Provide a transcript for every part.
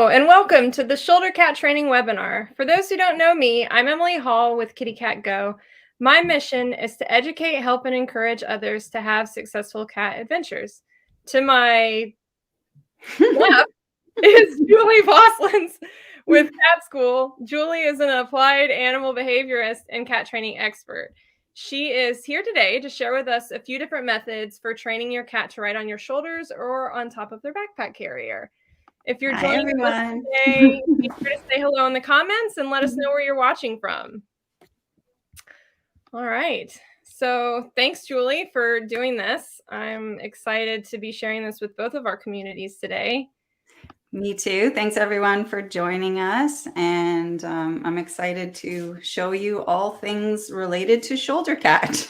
Hello, and welcome to the Shoulder Cat Training webinar. For those who don't know me, I'm Emily Hall with Kitty Cat Go. My mission is to educate, help, and encourage others to have successful cat adventures. To my left is Julie Posluns with Cat School. Julie is an applied animal behaviorist and cat training expert. She is here today to share with us a few different methods for training your cat to ride on your shoulders or on top of their backpack carrier. If you're Hi, joining us everyone. today, be sure to say hello in the comments and let us know where you're watching from. All right. So thanks, Julie, for doing this. I'm excited to be sharing this with both of our communities today. Me too. Thanks, everyone, for joining us. And I'm excited to show you all things related to shoulder cat.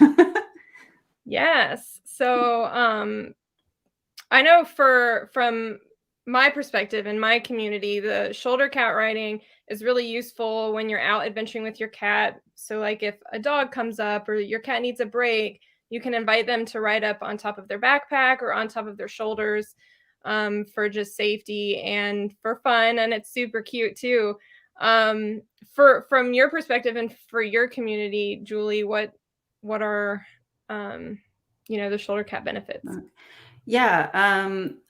Yes. So I know from my perspective in my community, the shoulder cat riding is really useful when you're out adventuring with your cat. So like if a dog comes up or your cat needs a break, you can invite them to ride up on top of their backpack or on top of their shoulders for just safety and for fun. And it's super cute too. From your perspective and for your community, Julie, what are the shoulder cat benefits? Yeah,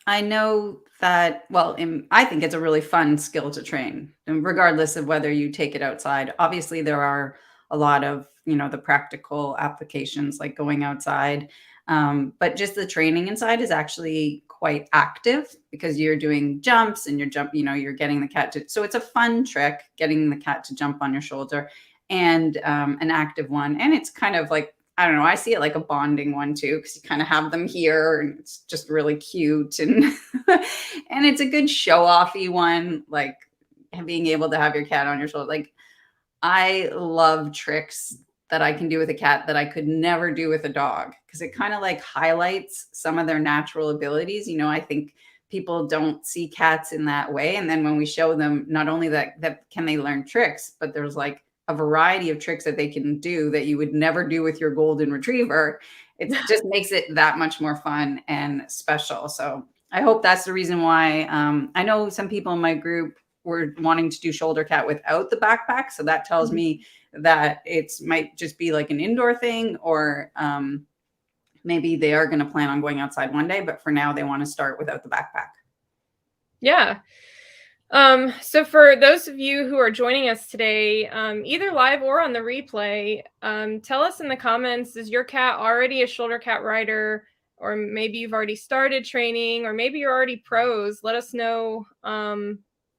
I know that, well, I think it's a really fun skill to train, and regardless of whether you take it outside. Obviously, there are a lot of, the practical applications like going outside. But just the training inside is actually quite active because you're doing jumps and you're getting the cat to, so it's a fun trick, getting the cat to jump on your shoulder, and an active one. And it's kind of like, I don't know, I see it like a bonding one too, because you kind of have them here and it's just really cute. And and it's a good show-offy one, like being able to have your cat on your shoulder. Like, I love tricks that I can do with a cat that I could never do with a dog, because it kind of like highlights some of their natural abilities. I think people don't see cats in that way. And then when we show them, not only that can they learn tricks, but there's like a variety of tricks that they can do that you would never do with your golden retriever. It just makes it that much more fun and special. So I hope that's the reason why. I know some people in my group were wanting to do shoulder cat without the backpack. So that tells me that it might just be like an indoor thing, or maybe they are going to plan on going outside one day, but for now they want to start without the backpack. Yeah. So for those of you who are joining us today, either live or on the replay, tell us in the comments, is your cat already a shoulder cat rider? Or maybe you've already started training, or maybe you're already pros. Let us know,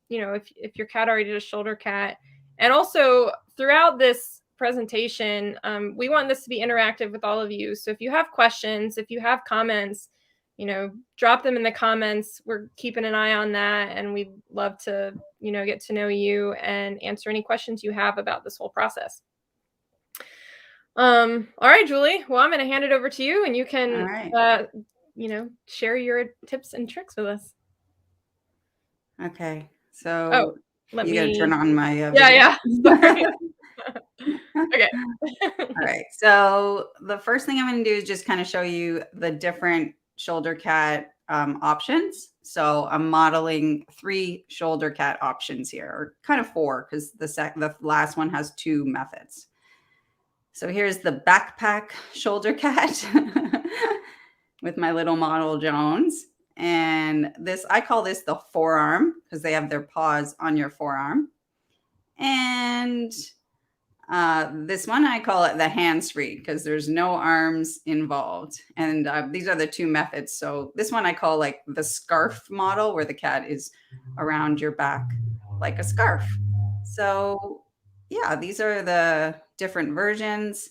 if your cat already did a shoulder cat. And also throughout this presentation, we want this to be interactive with all of you. So if you have questions, if you have comments, drop them in the comments. We're keeping an eye on that, and we'd love to, get to know you and answer any questions you have about this whole process. All right, Julie. Well, I'm going to hand it over to you, and you can, share your tips and tricks with us. Okay. So Let you me got to turn on my Yeah, video. yeah. Sorry. Okay. All right. So the first thing I'm going to do is just kind of show you the different shoulder cat options. So I'm modeling 3 shoulder cat options here, or kind of 4, because the last one has 2 methods. So here's the backpack shoulder cat with my little model Jones. And this, I call this the forearm, because they have their paws on your forearm. And this one, I call it the hands-free, because there's no arms involved. And these are the 2 methods. So this one I call like the scarf model, where the cat is around your back like a scarf. So yeah, these are the different versions.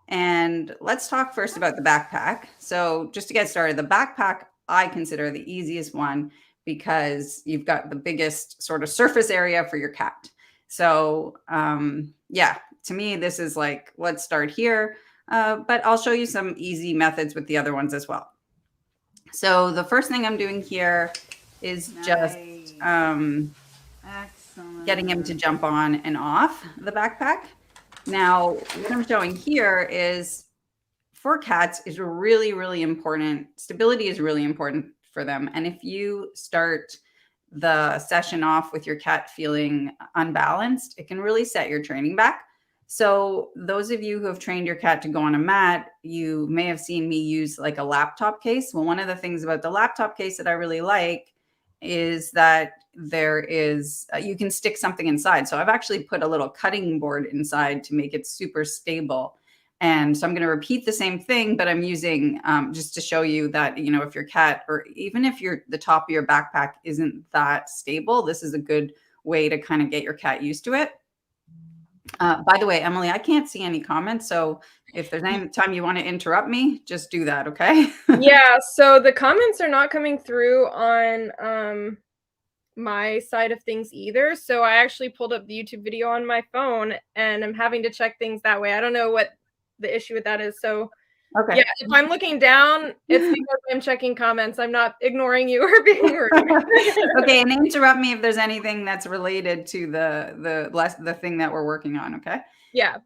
And let's talk first about the backpack. So just to get started, the backpack I consider the easiest one, because you've got the biggest sort of surface area for your cat. So yeah, to me, this is like, let's start here, but I'll show you some easy methods with the other ones as well. So the first thing I'm doing here is just getting him to jump on and off the backpack. Now, what I'm showing here is, for cats, is really, really important. Stability is really important for them. And if you start the session off with your cat feeling unbalanced, it can really set your training back. So those of you who have trained your cat to go on a mat, you may have seen me use like a laptop case. Well, one of the things about the laptop case that I really like is that there is, you can stick something inside. So I've actually put a little cutting board inside to make it super stable. And so I'm going to repeat the same thing, but I'm using just to show you that, you know, if your cat, or even if the top of your backpack isn't that stable, this is a good way to kind of get your cat used to it. By the way, Emily, I can't see any comments. So if there's any time you want to interrupt me, just do that. Okay. Yeah. So the comments are not coming through on my side of things either. So I actually pulled up the YouTube video on my phone and I'm having to check things that way. I don't know what the issue with that is. So Okay. yeah, if I'm looking down, it's because I'm checking comments. I'm not ignoring you or being rude. Okay, and interrupt me if there's anything that's related to the thing that we're working on, okay? Yeah.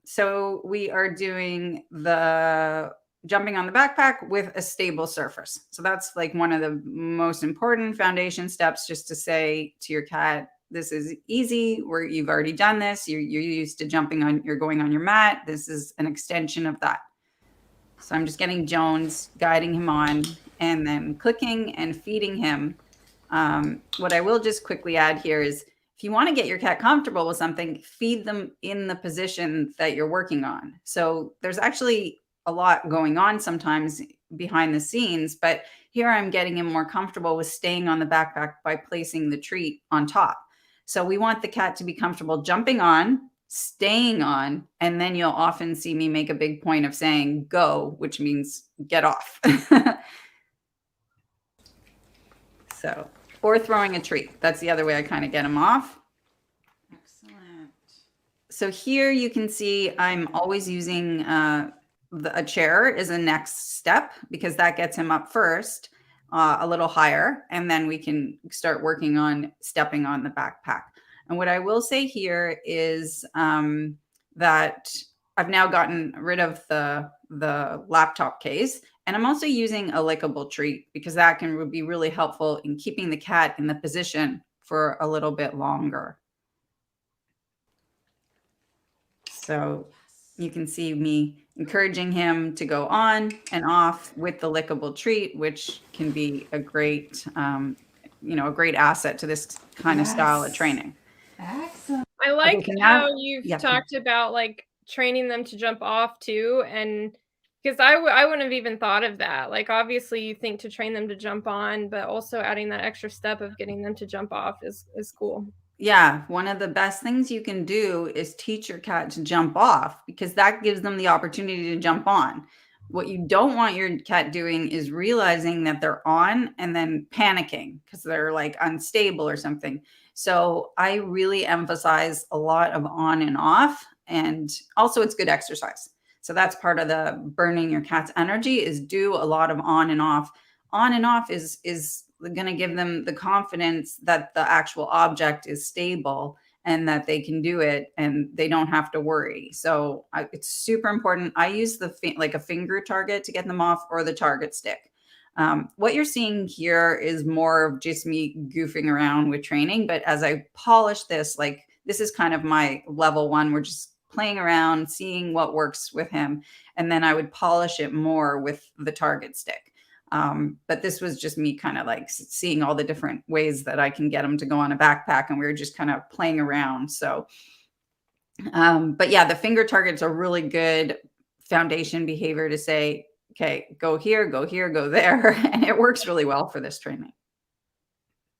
So we are doing the jumping on the backpack with a stable surface. So that's like one of the most important foundation steps, just to say to your cat, this is easy, where you've already done this. You're used to jumping on, you're going on your mat. This is an extension of that. So I'm just getting Jones, guiding him on, and then clicking and feeding him. What I will just quickly add here is, if you want to get your cat comfortable with something, feed them in the position that you're working on. So there's actually a lot going on sometimes behind the scenes, but here I'm getting him more comfortable with staying on the backpack by placing the treat on top. So we want the cat to be comfortable jumping on, staying on, and then you'll often see me make a big point of saying go, which means get off. So, or throwing a treat. That's the other way I kind of get him off. Excellent. So here you can see I'm always using a chair as a next step, because that gets him up first, a little higher, and then we can start working on stepping on the backpack. And what I will say here is that I've now gotten rid of the laptop case, and I'm also using a lickable treat, because that can be really helpful in keeping the cat in the position for a little bit longer. So you can see me encouraging him to go on and off with the lickable treat, which can be a great, a great asset to this kind of style of training. Excellent. I like how you've talked about like training them to jump off too, and because I wouldn't have even thought of that. Like, obviously you think to train them to jump on, but also adding that extra step of getting them to jump off is cool. Yeah, one of the best things you can do is teach your cat to jump off, because that gives them the opportunity to jump on. What you don't want your cat doing is realizing that they're on and then panicking because they're like unstable or something. So I really emphasize a lot of on and off, and also it's good exercise. So that's part of the burning your cat's energy, is do a lot of on and off. On and off is going to give them the confidence that the actual object is stable and that they can do it and they don't have to worry. So it's super important. I use like a finger target to get them off, or the target stick. What you're seeing here is more of just me goofing around with training. But as I polish this, like this is kind of my level one. We're just playing around, seeing what works with him. And then I would polish it more with the target stick. But this was just me kind of like seeing all the different ways that I can get them to go on a backpack, and we were just kind of playing around. So, but yeah, the finger target's a really good foundation behavior to say, okay, go here, go here, go there. And it works really well for this training.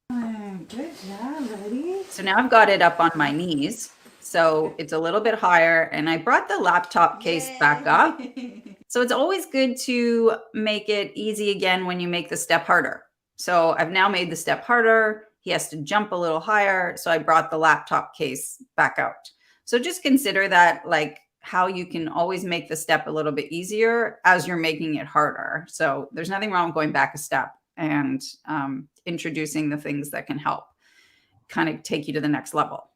Good job, buddy. So now I've got it up on my knees. So it's a little bit higher, and I brought the laptop case back up. So it's always good to make it easy again when you make the step harder. So I've now made the step harder. He has to jump a little higher. So I brought the laptop case back out. So just consider that like how you can always make the step a little bit easier as you're making it harder. So there's nothing wrong with going back a step and introducing the things that can help kind of take you to the next level.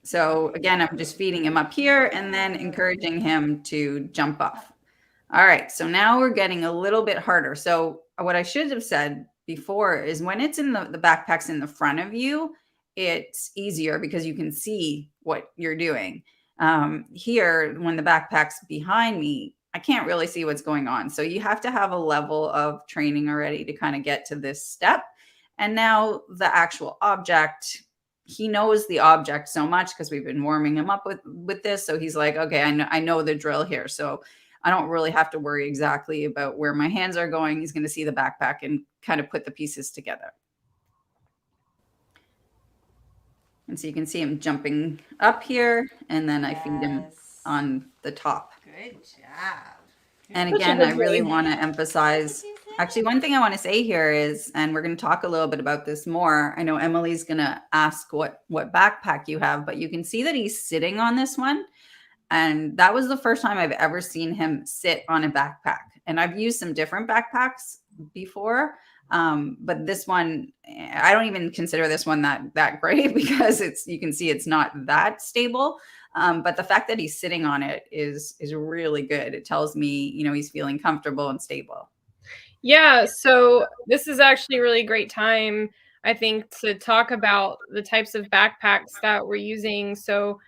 So again, I'm just feeding him up here and then encouraging him to jump off. All right, so now we're getting a little bit harder. So what I should have said before is when it's in the backpack's in the front of you, it's easier because you can see what you're doing. Here, when the backpack's behind me, I can't really see what's going on. So you have to have a level of training already to kind of get to this step. And now the actual object, he knows the object so much because we've been warming him up with this. So he's like, okay, I know the drill here. So I don't really have to worry exactly about where my hands are going. He's going to see the backpack and kind of put the pieces together. And so you can see him jumping up here, and then I feed him on the top. Good job. And Such a again, good I really boy. want to emphasize, actually, one thing I want to say here is, and we're going to talk a little bit about this more. I know Emily's going to ask what backpack you have, but you can see that he's sitting on this one. And that was the first time I've ever seen him sit on a backpack. And I've used some different backpacks before, but this one, I don't even consider this one that great because you can see it's not that stable. But the fact that he's sitting on it is really good. It tells me, he's feeling comfortable and stable. Yeah, so this is actually a really great time, I think, to talk about the types of backpacks that we're using. So,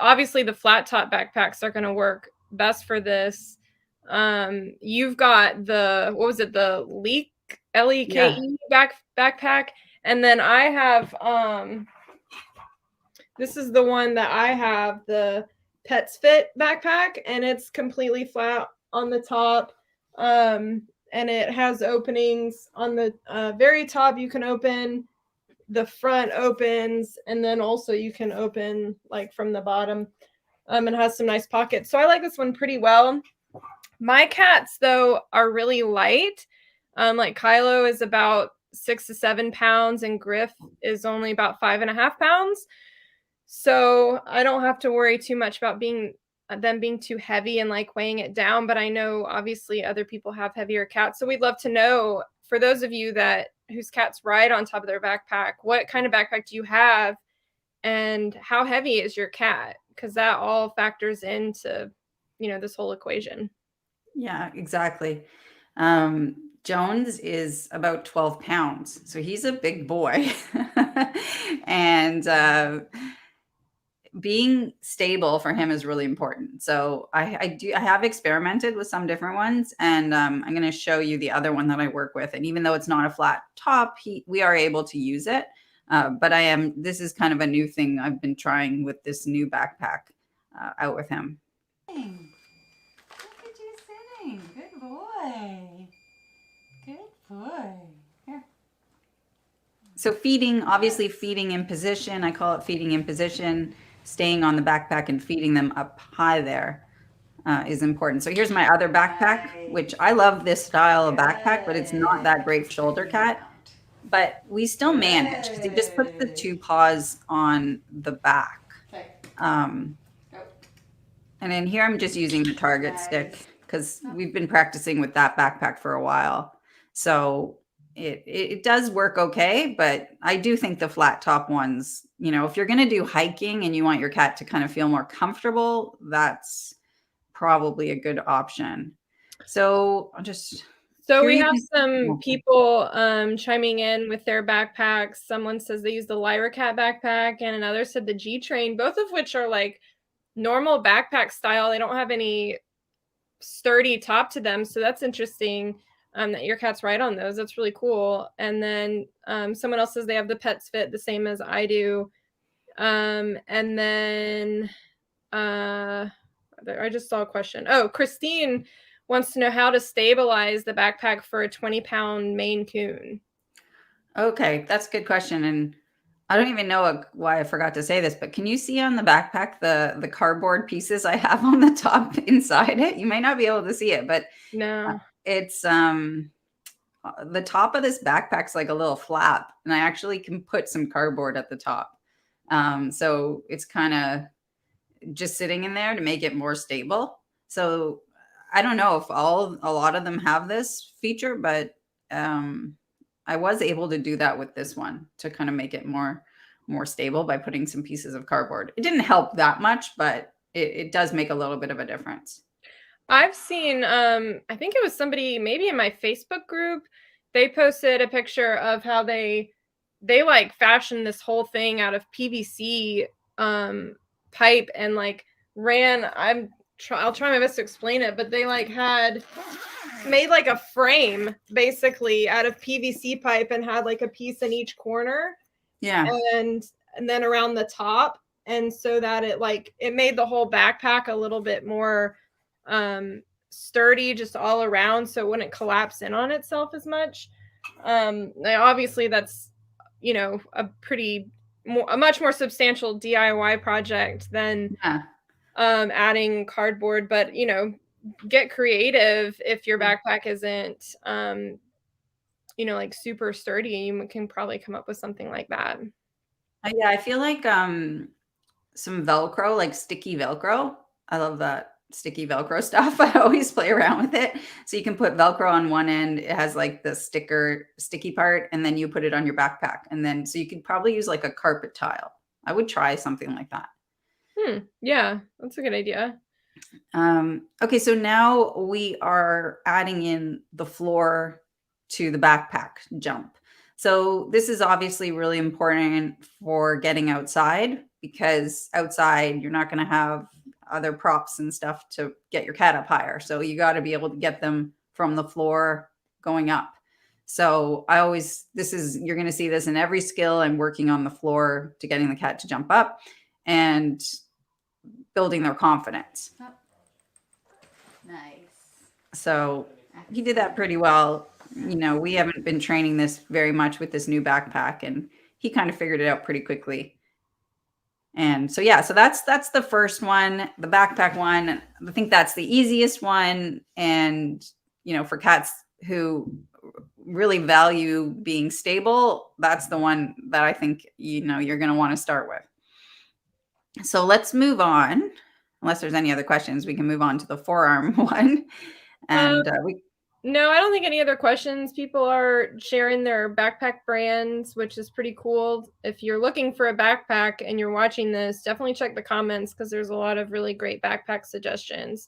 obviously the flat top backpacks are going to work best for this. You've got the LEKE backpack, and then I have this is the one that I have, the Pets Fit backpack, and it's completely flat on the top. And it has openings on the very top. You can open, the front opens, and then also you can open like from the bottom. It has some nice pockets. So I like this one pretty well. My cats, though, are really light. Like Kylo is about 6 to 7 pounds, and Griff is only about 5.5 pounds. So I don't have to worry too much about them being too heavy and like weighing it down. But I know obviously other people have heavier cats. So we'd love to know, for those of you whose cats ride on top of their backpack, what kind of backpack do you have and how heavy is your cat? Because that all factors into, this whole equation. Yeah, exactly. Jones is about 12 pounds. So he's a big boy. And being stable for him is really important. So I have experimented with some different ones, and I'm going to show you the other one that I work with. And even though it's not a flat top, we are able to use it. But this is kind of a new thing I've been trying with this new backpack out with him. Look at you sitting. Good boy. Good boy. Here. So obviously feeding in position, I call it feeding in position, staying on the backpack and feeding them up high there is important. So here's my other backpack, which I love this style of backpack, but it's not that great for shoulder cat. But we still manage because he just puts the 2 paws on the back. And in here, I'm just using the target stick because we've been practicing with that backpack for a while. So it does work okay, but I do think the flat top ones, if you're going to do hiking and you want your cat to kind of feel more comfortable, that's probably a good option. So we have some people chiming in with their backpacks. Someone says they use the Lyra Cat backpack, and another said the G-Train, both of which are like normal backpack style. They don't have any sturdy top to them. So that's interesting. That your cats ride on those. That's really cool. And then someone else says they have the Pets Fit, the same as I do. And then I just saw a question. Oh, Christine wants to know how to stabilize the backpack for a 20-pound Maine Coon. Okay, that's a good question. And I don't even know why I forgot to say this, but can you see on the backpack the cardboard pieces I have on the top inside it? You might not be able to see it, but no. It's the top of this backpack's like a little flap, and I actually can put some cardboard at the top. So it's kind of just sitting in there to make it more stable. So I don't know if a lot of them have this feature, but I was able to do that with this one to kind of make it more stable by putting some pieces of cardboard. It didn't help that much, but it does make a little bit of a difference. I've seen, I think it was somebody maybe in my Facebook group, they posted a picture of how they like fashioned this whole thing out of PVC pipe and like ran I'll try my best to explain it, but they like had made like a frame basically out of PVC pipe and had like a piece in each corner Yeah. and then around the top, and so that it made the whole backpack a little bit more sturdy just all around, so it wouldn't collapse in on itself as much. Now obviously that's a much more substantial DIY project than Yeah. adding cardboard, but get creative. If your backpack isn't like super sturdy, you can probably come up with something like that. Yeah, I feel like some Velcro, like sticky Velcro. I love that sticky Velcro stuff. I always play around with it. So you can put Velcro on one end. It has like the sticky part, and then you put it on your backpack. And then so you could probably use like a carpet tile. I would try something like that. Yeah, that's a good idea. Okay, so now we are adding in the floor to the backpack jump. So this is obviously really important for getting outside, because outside you're not going to have other props and stuff to get your cat up higher. So you got to be able to get them from the floor going up. So you're going to see this in every skill. I'm working on the floor to getting the cat to jump up and building their confidence. Oh, nice. So he did that pretty well. We haven't been training this very much with this new backpack, and he kind of figured it out pretty quickly. And so, yeah, so that's the first one, the backpack one. I think that's the easiest one. And, for cats who really value being stable, that's the one that I think, you're going to want to start with. So let's move on. Unless there's any other questions, we can move on to the forearm one. And no, I don't think any other questions. People are sharing their backpack brands, which is pretty cool. If you're looking for a backpack and you're watching this, definitely check the comments, because there's a lot of really great backpack suggestions.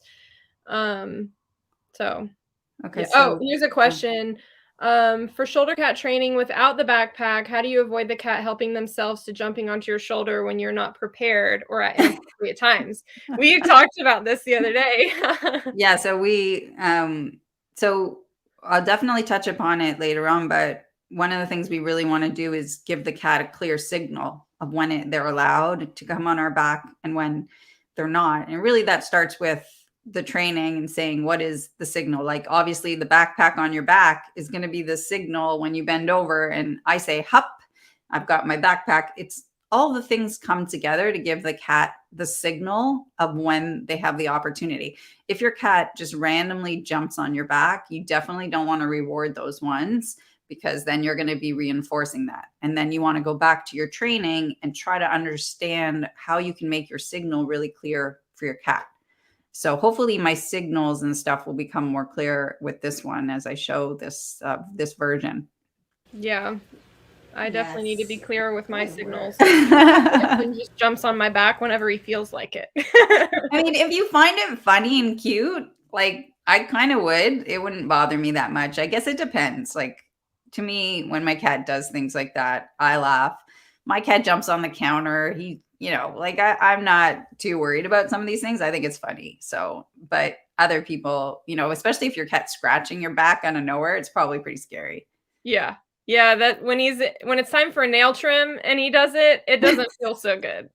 Okay. Okay. Yeah. So, Here's a question. For shoulder cat training without the backpack, how do you avoid the cat helping themselves to jumping onto your shoulder when you're not prepared or at inappropriate times? We talked about this the other day. yeah, so I'll definitely touch upon it later on, but one of the things we really want to do is give the cat a clear signal of when they're allowed to come on our back and when they're not. And really that starts with the training and saying, what is the signal? Like, obviously the backpack on your back is going to be the signal when you bend over and I say, hup, I've got my backpack. It's all the things come together to give the cat the signal of when they have the opportunity. If your cat just randomly jumps on your back, you definitely don't want to reward those ones, because then you're going to be reinforcing that. And then you want to go back to your training and try to understand how you can make your signal really clear for your cat. So hopefully my signals and stuff will become more clear with this one as I show this version. Yeah. I definitely need to be clearer with my signals. I He just jumps on my back whenever he feels like it. mean, if you find it funny and cute, like I kind of would, it wouldn't bother me that much. I guess it depends. Like, to me, when my cat does things like that, I laugh. My cat jumps on the counter. I'm not too worried about some of these things. I think it's funny. So, but other people, especially if your cat's scratching your back out of nowhere, it's probably pretty scary. Yeah. Yeah, that when it's time for a nail trim and he does it, it doesn't feel so good.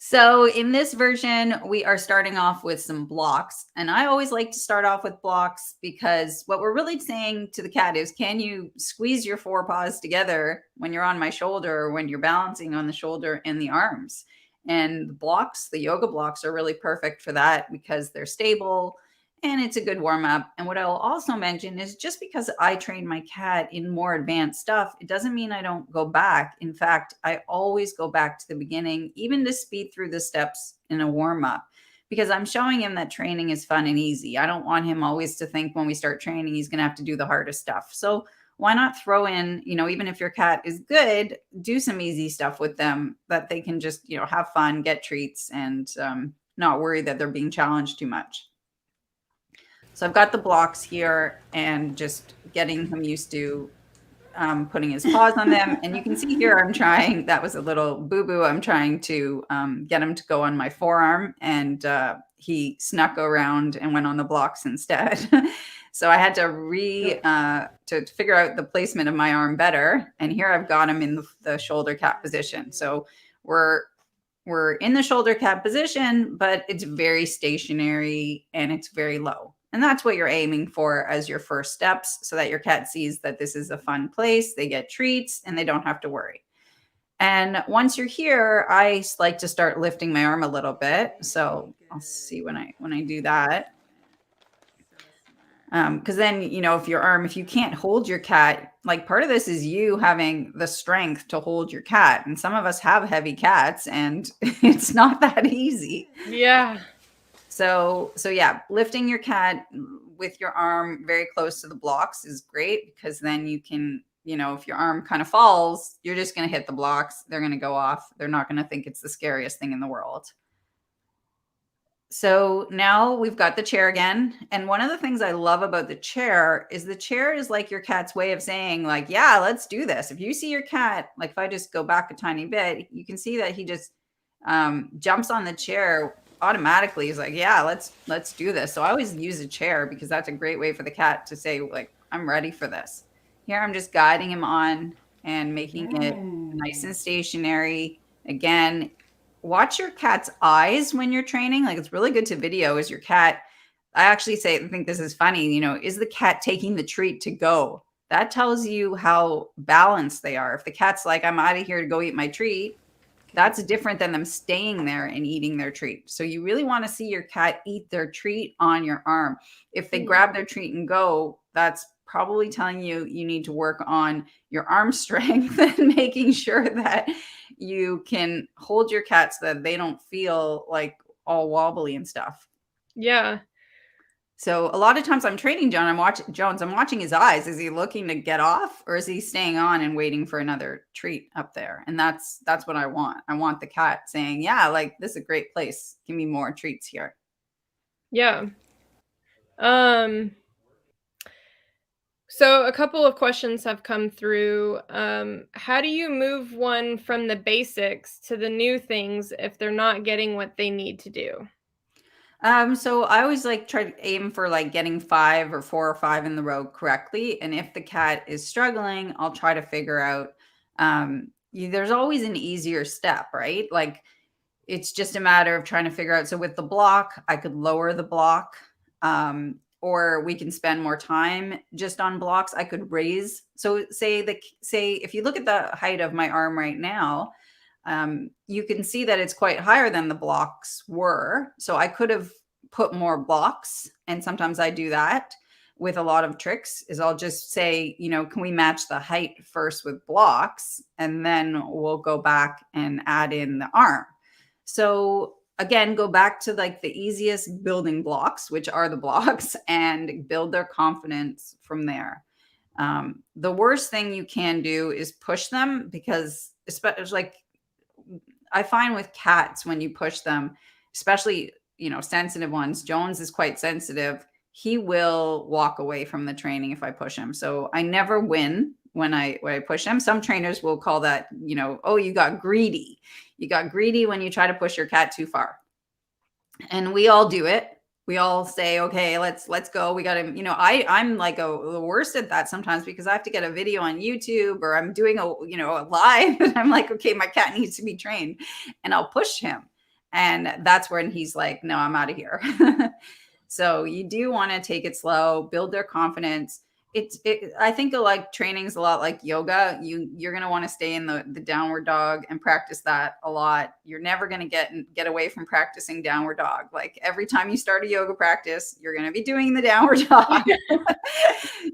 So in this version, we are starting off with some blocks. And I always like to start off with blocks, because what we're really saying to the cat is, can you squeeze your forepaws together when you're on my shoulder, or when you're balancing on the shoulder and the arms? And the yoga blocks are really perfect for that, because they're stable and it's a good warm up. And what I'll also mention is, just because I train my cat in more advanced stuff, it doesn't mean I don't go back. In fact, I always go back to the beginning, even to speed through the steps in a warm up, because I'm showing him that training is fun and easy. I don't want him always to think when we start training, he's going to have to do the hardest stuff. So why not throw in, even if your cat is good, do some easy stuff with them that they can just, have fun, get treats, and not worry that they're being challenged too much. So I've got the blocks here and just getting him used to putting his paws on them. And you can see here, I'm trying, that was a little boo-boo. I'm trying to get him to go on my forearm, and he snuck around and went on the blocks instead. So I had to figure out the placement of my arm better. And here I've got him in the shoulder cap position. So we're in the shoulder cap position, but it's very stationary and it's very low. And that's what you're aiming for as your first steps, so that your cat sees that this is a fun place, they get treats, and they don't have to worry. And once you're here, I like to start lifting my arm a little bit. So I'll see when I do that. Because then, if you can't hold your cat, like part of this is you having the strength to hold your cat. And some of us have heavy cats and it's not that easy. Yeah. So yeah, lifting your cat with your arm very close to the blocks is great, because then you can, if your arm kind of falls, you're just going to hit the blocks. They're going to go off. They're not going to think it's the scariest thing in the world. So now we've got the chair again. And one of the things I love about the chair is like your cat's way of saying, like, yeah, let's do this. If you see your cat, like if I just go back a tiny bit, you can see that he just jumps on the chair automatically. He's like, yeah, let's do this. So I always use a chair because that's a great way for the cat to say, like, I'm ready for this. Here I'm just guiding him on and making it nice and stationary. Again, watch your cat's eyes when you're training. Like, it's really good to video. Is your cat, I actually think this is funny, is the cat taking the treat to go? That tells you how balanced they are. If the cat's like, I'm out of here to go eat my treat, that's different than them staying there and eating their treat. So you really want to see your cat eat their treat on your arm. If they grab their treat and go, that's probably telling you need to work on your arm strength and making sure that you can hold your cat so that they don't feel like all wobbly and stuff. Yeah. So a lot of times I'm training Jones, I'm watching his eyes. Is he looking to get off, or is he staying on and waiting for another treat up there? And that's what I want. I want the cat saying, yeah, like, this is a great place. Give me more treats here. Yeah. So a couple of questions have come through. How do you move one from the basics to the new things if they're not getting what they need to do? So I always try to aim for getting 5 or 4 or 5 in the row correctly. And if the cat is struggling, I'll try to figure out, there's always an easier step, right? Like, it's just a matter of trying to figure out. So with the block, I could lower the block, or we can spend more time just on blocks. I could raise. So say if you look at the height of my arm right now, you can see that it's quite higher than the blocks were. So I could have put more blocks. And sometimes I do that with a lot of tricks, is I'll just say, can we match the height first with blocks? And then we'll go back and add in the arm. So again, go back to the easiest building blocks, which are the blocks, and build their confidence from there. The worst thing you can do is push them, because especially I find with cats, when you push them, especially, sensitive ones, Jones is quite sensitive. He will walk away from the training if I push him. So I never win when I push him. Some trainers will call that, oh, you got greedy. You got greedy when you try to push your cat too far. And we all do it. We all say, okay, let's go. We got to, I'm the worst at that sometimes, because I have to get a video on YouTube, or I'm doing a live, and I'm like, okay, my cat needs to be trained, and I'll push him. And that's when he's like, no, I'm out of here. So you do want to take it slow, build their confidence. I think training is a lot like yoga. You're going to want to stay in the downward dog and practice that a lot. You're never going to get away from practicing downward dog. Like, every time you start a yoga practice, you're going to be doing the downward dog.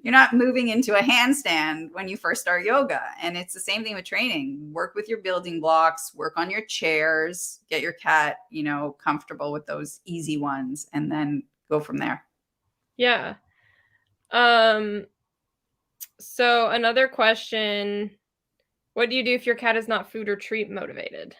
You're not moving into a handstand when you first start yoga. And it's the same thing with training. Work with your building blocks, work on your chairs, get your cat, comfortable with those easy ones, and then go from there. Yeah. So another question, what do you do if your cat is not food or treat motivated?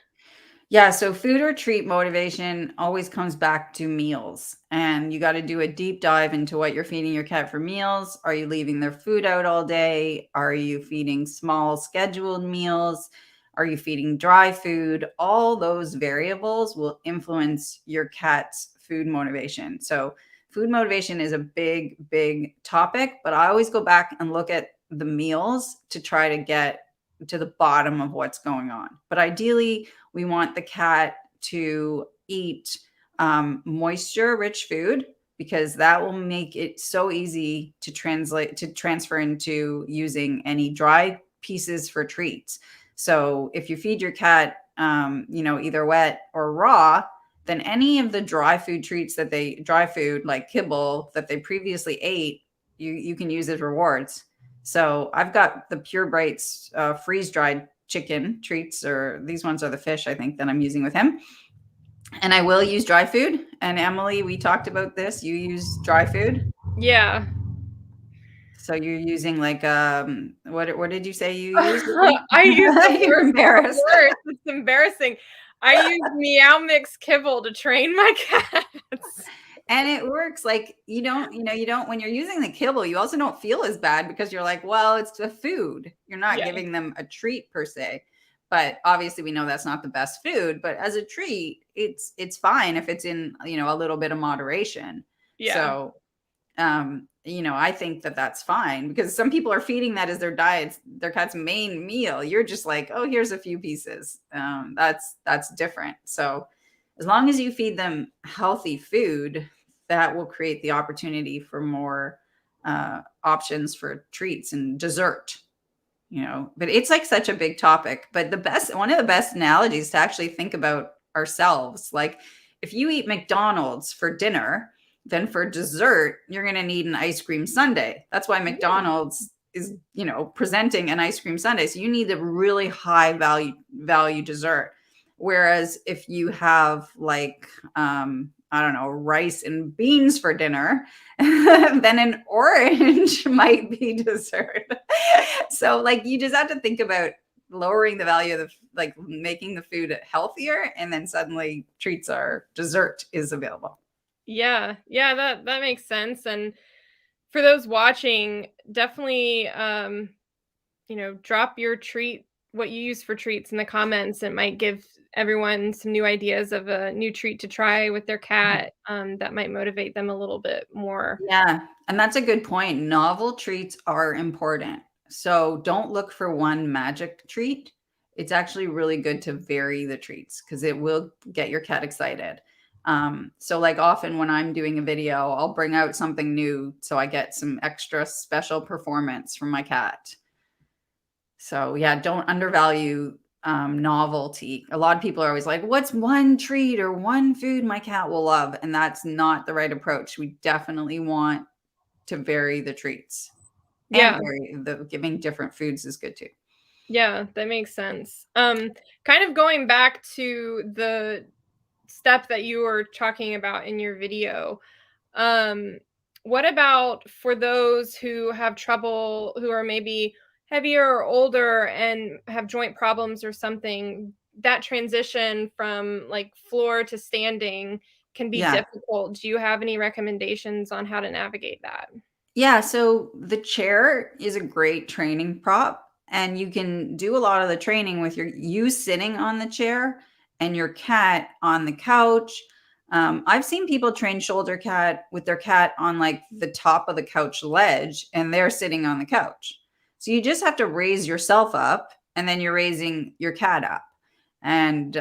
Yeah, so food or treat motivation always comes back to meals. And you got to do a deep dive into what you're feeding your cat for meals. Are you leaving their food out all day? Are you feeding small scheduled meals? Are you feeding dry food? All those variables will influence your cat's food motivation. So, food motivation is a big, big topic, but I always go back and look at the meals to try to get to the bottom of what's going on. But ideally, we want the cat to eat moisture rich food because that will make it so easy to transfer into using any dry pieces for treats. So if you feed your cat, either wet or raw, then any of the dry food treats dry food like kibble that they previously ate, you can use as rewards. So I've got the Pure Brights freeze dried chicken treats, or these ones are the fish, I think, that I'm using with him. And I will use dry food. And Emily, we talked about this. You use dry food. Yeah. So you're using like what did you say you use? I use the You're worst. embarrassed. It's embarrassing. I use Meow Mix kibble to train my cats. And it works. Like you don't when you're using the kibble, you also don't feel as bad because you're like, well, it's a food. You're not giving them a treat per se. But obviously we know that's not the best food, but as a treat, it's fine if it's in, a little bit of moderation. Yeah. So I think that that's fine because some people are feeding that as their cat's main meal. You're just like, oh, here's a few pieces. That's different. So as long as you feed them healthy food, that will create the opportunity for more options for treats and dessert. But it's like such a big topic. But one of the best analogies to actually think about ourselves, like if you eat McDonald's for dinner, then for dessert, you're going to need an ice cream sundae. That's why McDonald's is, presenting an ice cream sundae. So you need a really high value dessert. Whereas if you have like, I don't know, rice and beans for dinner, then an orange might be dessert. So like you just have to think about lowering the value of making the food healthier, and then suddenly dessert is available. Yeah, that makes sense. And for those watching, definitely drop what you use for treats in the comments. It might give everyone some new ideas of a new treat to try with their cat that might motivate them a little bit more. Yeah, and that's a good point. Novel treats are important. So don't look for one magic treat. It's actually really good to vary the treats because it will get your cat excited. So like often when I'm doing a video, I'll bring out something new so I get some extra special performance from my cat. So yeah, don't undervalue novelty. A lot of people are always like, what's one treat or one food my cat will love? And that's not the right approach. We definitely want to vary the treats. Yeah. And giving different foods is good too. Yeah, that makes sense. Kind of going back to the step that you were talking about in your video. What about for those who have trouble, who are maybe heavier or older and have joint problems or something? That transition from like floor to standing can be Yeah. difficult. Do you have any recommendations on how to navigate that? Yeah, so the chair is a great training prop, and you can do a lot of the training with you sitting on the chair and your cat on the couch. I've seen people train shoulder cat with their cat on like the top of the couch ledge, and they're sitting on the couch. So you just have to raise yourself up, and then you're raising your cat up. And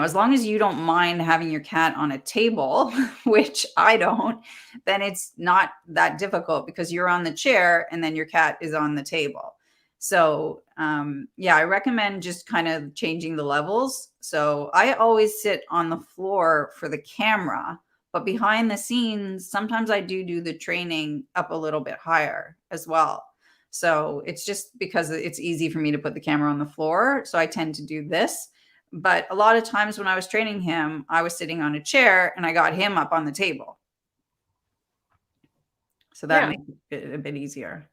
as long as you don't mind having your cat on a table, which I don't, then it's not that difficult because you're on the chair and then your cat is on the table. So, I recommend just kind of changing the levels. So I always sit on the floor for the camera, but behind the scenes, sometimes I do the training up a little bit higher as well. So it's just because it's easy for me to put the camera on the floor. So I tend to do this. But a lot of times when I was training him, I was sitting on a chair and I got him up on the table. So that makes it a bit easier.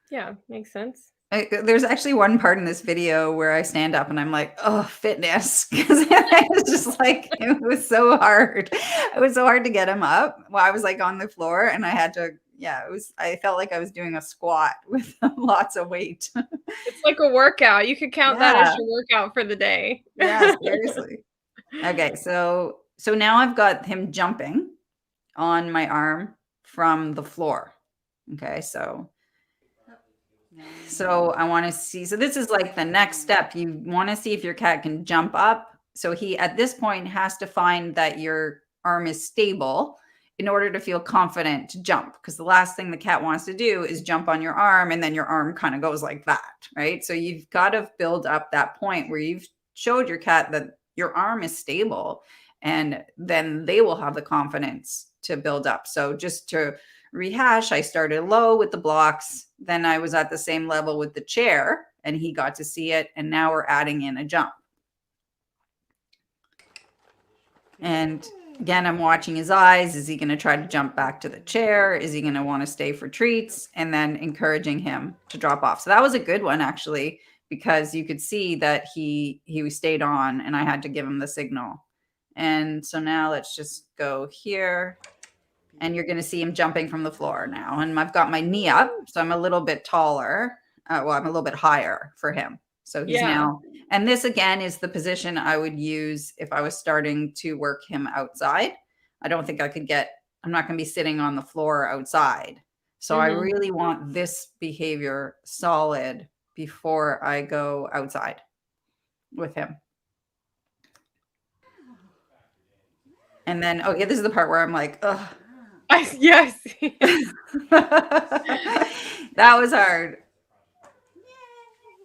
Yeah, makes sense. There's actually one part in this video where I stand up and I'm like, oh, fitness. Because it's just like, it was so hard. It was so hard to get him up while I was like on the floor and I had to, yeah, I felt like I was doing a squat with lots of weight. It's like a workout. You could count that as Yeah. your workout for the day. Yeah, seriously. Okay, so now I've got him jumping on my arm from the floor. Okay, so I want to see. So this is like the next step. You want to see if your cat can jump up. So he, at this point, has to find that your arm is stable in order to feel confident to jump. Because the last thing the cat wants to do is jump on your arm and then your arm kind of goes like that, right? So you've got to build up that point where you've showed your cat that your arm is stable, and then they will have the confidence to build up. So just to rehash, I started low with the blocks, then I was at the same level with the chair and he got to see it, and now we're adding in a jump. And again, I'm watching his eyes. Is he going to try to jump back to the chair? Is he going to want to stay for treats? And then encouraging him to drop off. So that was a good one, actually, because you could see that he stayed on and I had to give him the signal. And so now let's just go here. And you're going to see him jumping from the floor now. And I've got my knee up, so I'm a little bit taller. Well, I'm a little bit higher for him. So he's now, and this again is the position I would use if I was starting to work him outside. I don't think I could get, I'm not going to be sitting on the floor outside. So I really want this behavior solid before I go outside with him. And then, oh yeah, this is the part where I'm like, ugh. Yes. That was hard.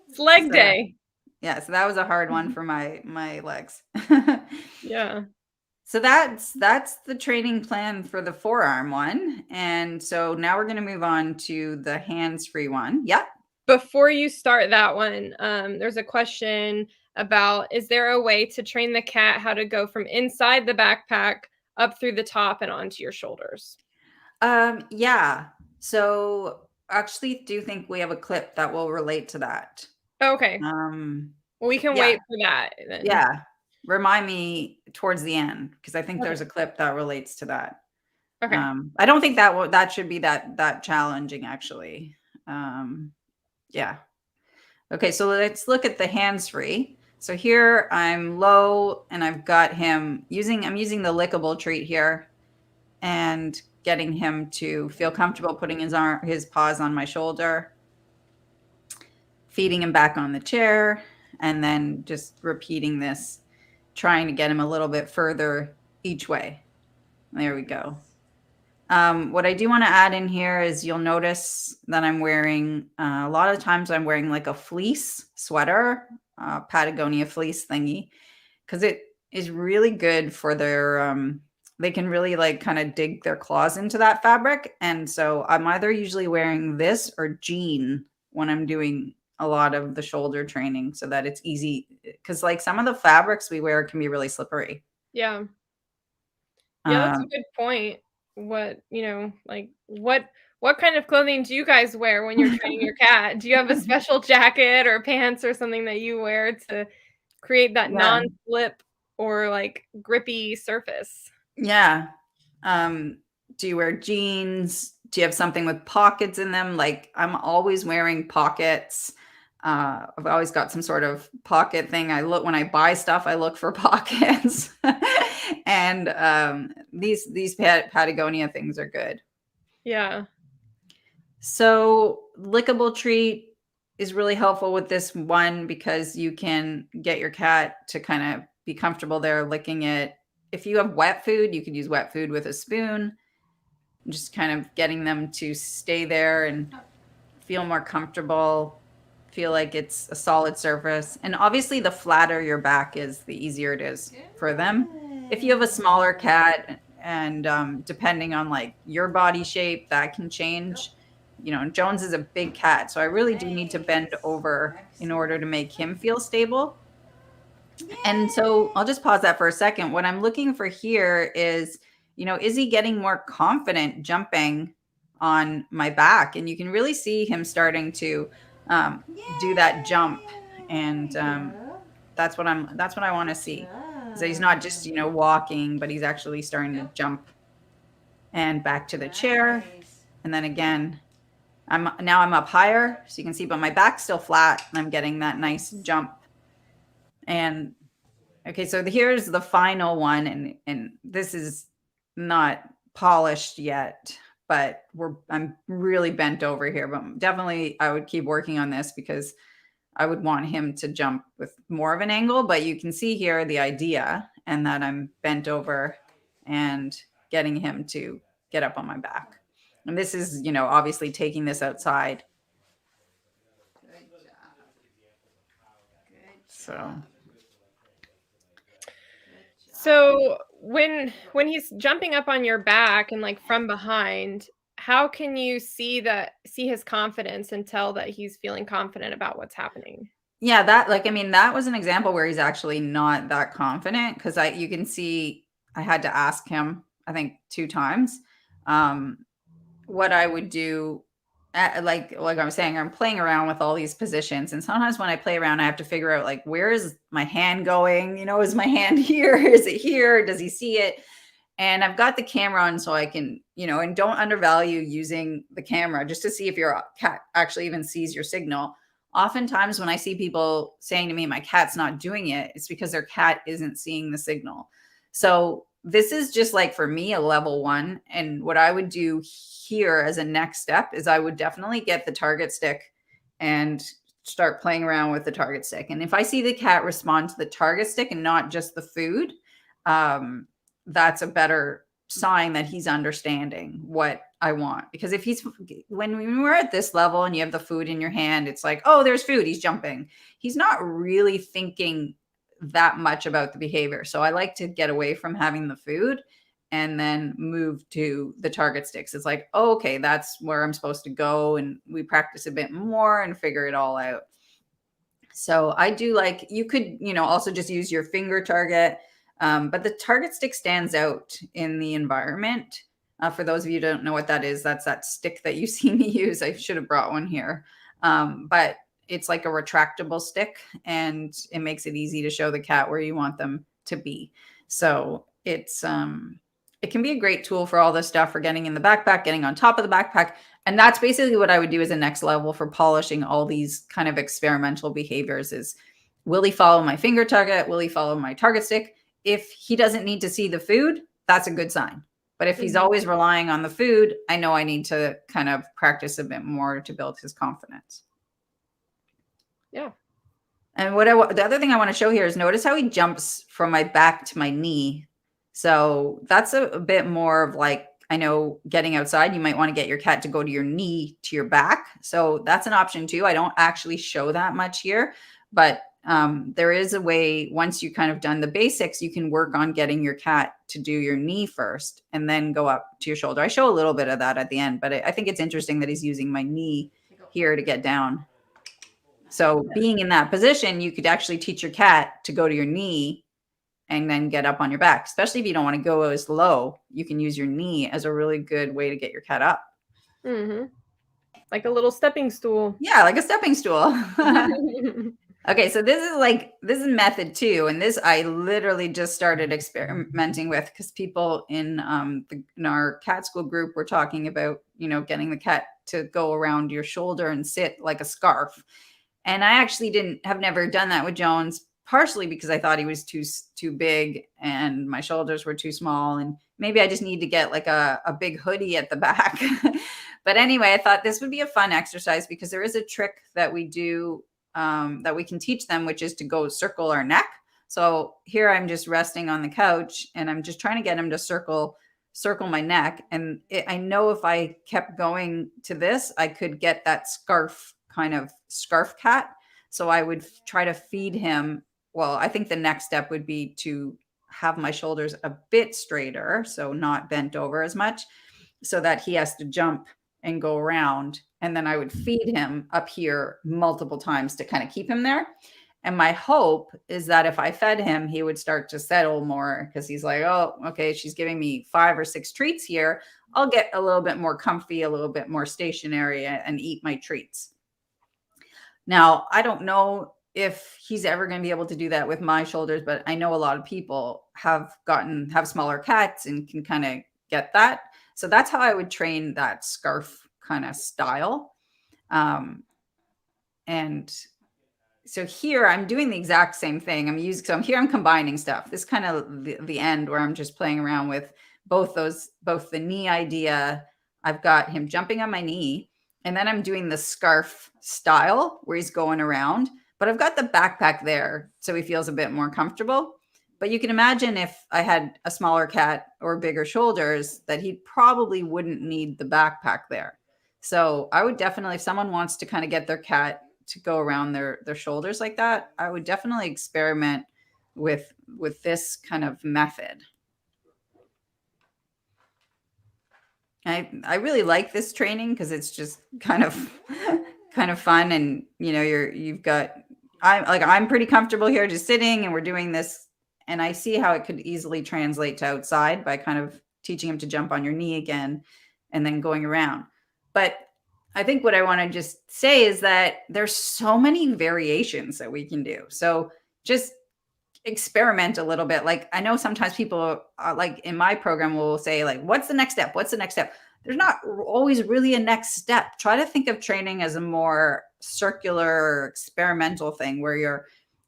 It's leg day. Yeah, so that was a hard one for my legs. Yeah. So that's the training plan for the forearm one. And so now we're going to move on to the hands-free one. Yeah. Before you start that one, there's a question about, is there a way to train the cat how to go from inside the backpack up through the top and onto your shoulders? Yeah. So actually do think we have a clip that will relate to that. Okay. Well, we can wait for that then. Yeah. Remind me towards the end, because I think there's a clip that relates to that. Okay. I don't think that should be that challenging, actually. Yeah. Okay, so let's look at the hands-free. So here I'm low and I've got him I'm using the lickable treat here and getting him to feel comfortable putting his paws on my shoulder, feeding him back on the chair, and then just repeating this, trying to get him a little bit further each way. There we go. What I do want to add in here is you'll notice that I'm wearing, a lot of times I'm wearing like a fleece sweater, Patagonia fleece thingy, because it is really good for their, they can really like kind of dig their claws into that fabric. And so I'm either usually wearing this or jean when I'm doing a lot of the shoulder training, so that it's easy, because like some of the fabrics we wear can be really slippery. Yeah. Yeah, that's a good point. What kind of clothing do you guys wear when you're training your cat? Do you have a special jacket or pants or something that you wear to create that non-slip or like grippy surface? Yeah. Do you wear jeans? Do you have something with pockets in them? Like I'm always wearing pockets. I've always got some sort of pocket thing. When I buy stuff, I look for pockets. And these Patagonia things are good. Yeah. So lickable treat is really helpful with this one, because you can get your cat to kind of be comfortable there licking it. If you have wet food, you could use wet food with a spoon, just kind of getting them to stay there and feel more comfortable, feel like it's a solid surface. And obviously the flatter your back is, the easier it is for them. If you have a smaller cat, and depending on like your body shape, that can change. You know, Jones is a big cat, so I really do need to bend over in order to make him feel stable. And so I'll just pause that for a second. What I'm looking for here is, you know, is he getting more confident jumping on my back? And you can really see him starting to do that jump. And that's what I want to see. So he's not just, walking, but he's actually starting to jump and back to the chair. And then again, I'm up higher, so you can see, but my back's still flat and I'm getting that nice jump. And okay, so here's the final one, and this is not polished yet, but I'm really bent over here, but definitely I would keep working on this because I would want him to jump with more of an angle, but you can see here the idea, and that I'm bent over and getting him to get up on my back. And this is, obviously taking this outside. Good job. Good So job. So when he's jumping up on your back and like from behind, how can you see his confidence and tell that he's feeling confident about what's happening? yeah, that was an example where he's actually not that confident, because you can see I had to ask him, I think 2 times, what I would do. Like I was saying, I'm playing around with all these positions, and sometimes when I play around, I have to figure out, like, where is my hand going? Is my hand here? Is it here? Does he see it? And I've got the camera on so I can, and don't undervalue using the camera just to see if your cat actually even sees your signal. Oftentimes when I see people saying to me, my cat's not doing it, it's because their cat isn't seeing the signal. So this is just, like, for me, a level 1. And what I would do here as a next step is I would definitely get the target stick and start playing around with the target stick. And if I see the cat respond to the target stick and not just the food, that's a better sign that he's understanding what I want. Because if when we're at this level and you have the food in your hand, it's like, oh, there's food, he's jumping. He's not really thinking that much about the behavior. So I like to get away from having the food and then move to the target sticks. It's like, oh, okay, that's where I'm supposed to go. And we practice a bit more and figure it all out. So I do, like, you could, also just use your finger target. But the target stick stands out in the environment. For those of you who don't know what that is, that's that stick that you see me use. I should have brought one here. But it's like a retractable stick, and it makes it easy to show the cat where you want them to be. So it can be a great tool for all this stuff, for getting in the backpack, getting on top of the backpack. And that's basically what I would do as a next level for polishing all these kind of experimental behaviors is, will he follow my finger target? Will he follow my target stick? If he doesn't need to see the food, that's a good sign. But if he's always relying on the food, I know I need to kind of practice a bit more to build his confidence. Yeah. And the other thing I want to show here is, notice how he jumps from my back to my knee. So that's a bit more of, like, I know getting outside, you might want to get your cat to go to your knee to your back. So that's an option too. I don't actually show that much here, but there is a way, once you kind of done the basics, you can work on getting your cat to do your knee first and then go up to your shoulder. I show a little bit of that at the end, but I think it's interesting that he's using my knee here to get down. So being in that position, you could actually teach your cat to go to your knee and then get up on your back. Especially if you don't want to go as low, you can use your knee as a really good way to get your cat up. Mm-hmm. Like a little stepping stool. Yeah, like a stepping stool. Okay, so this is method 2, and this I literally just started experimenting with because people in our cat school group were talking about, getting the cat to go around your shoulder and sit like a scarf. And I actually have never done that with Jones, partially because I thought he was too big and my shoulders were too small, and maybe I just need to get like a big hoodie at the back. But anyway, I thought this would be a fun exercise because there is a trick that we do that we can teach them, which is to go circle our neck. So here I'm just resting on the couch and I'm just trying to get him to circle my neck. And I know if I kept going to this, I could get that kind of scarf cat. So I would try to feed him. Well, I think the next step would be to have my shoulders a bit straighter, so not bent over as much, so that he has to jump and go around. And then I would feed him up here multiple times to kind of keep him there. And my hope is that if I fed him, he would start to settle more, because he's like, oh, okay, she's giving me 5 or 6 treats here. I'll get a little bit more comfy, a little bit more stationary, and eat my treats. Now, I don't know if he's ever going to be able to do that with my shoulders, but I know a lot of people have smaller cats and can kind of get that. So that's how I would train that scarf kind of style. And so here I'm doing the exact same thing. I'm combining stuff. This kind of the end where I'm just playing around with both the knee idea. I've got him jumping on my knee, and then I'm doing the scarf style where he's going around, but I've got the backpack there so he feels a bit more comfortable. But you can imagine if I had a smaller cat or bigger shoulders that he probably wouldn't need the backpack there. So I would definitely, if someone wants to kind of get their cat to go around their shoulders like that, I would definitely experiment with this kind of method. I really like this training because it's just kind of fun, and I'm pretty comfortable here just sitting and we're doing this, and I see how it could easily translate to outside by kind of teaching him to jump on your knee again and then going around. But I think what I want to just say is that there's so many variations that we can do. So just experiment a little bit. Like, I know sometimes people like in my program will say like, what's the next step? What's the next step? There's not always really a next step. Try to think of training as a more circular experimental thing where you're